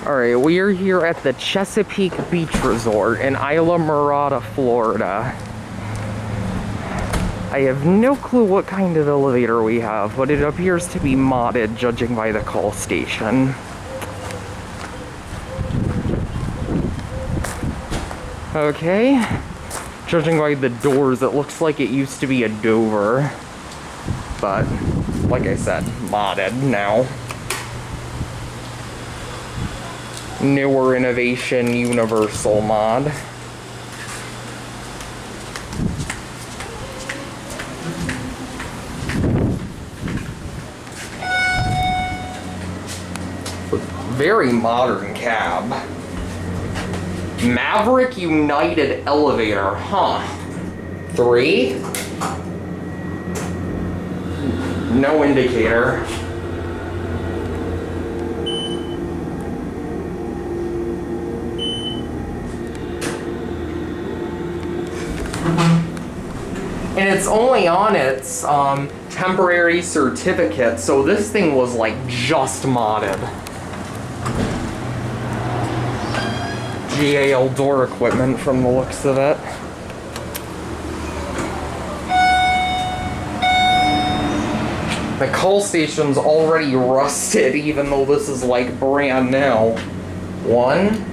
Alright, we are here at the Chesapeake Beach Resort in Islamorada, Florida. I have no clue what kind of elevator we have, but it appears to be modded, judging by the call station. Okay. Judging by the doors, it looks like it used to be a Dover. But, like I said, modded now. Newer innovation universal mod. Very modern cab. Maverick United elevator, huh? 3? No indicator. And it's only on its temporary certificate, so this thing was like just modded. GAL door equipment from the looks of it. The call station's already rusted, even though this is like brand new. 1.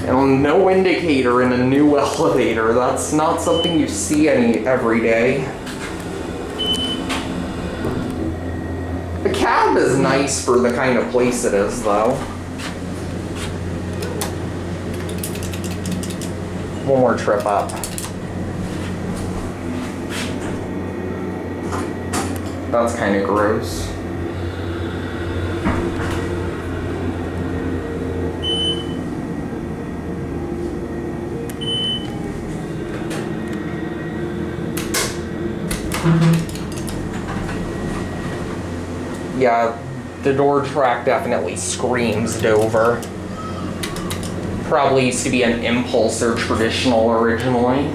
And no indicator in a new elevator. That's not something you see every day. The cab is nice for the kind of place it is, though. One more trip up. That's kind of gross. Yeah, the door track definitely screams Dover. Probably used to be an Impulse or Traditional originally.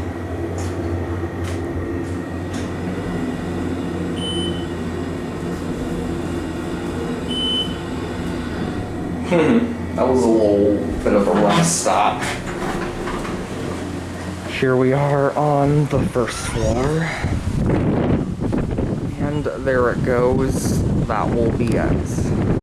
That was a little bit of a rough stop. Here we are on the first floor. And there it goes. That will be it.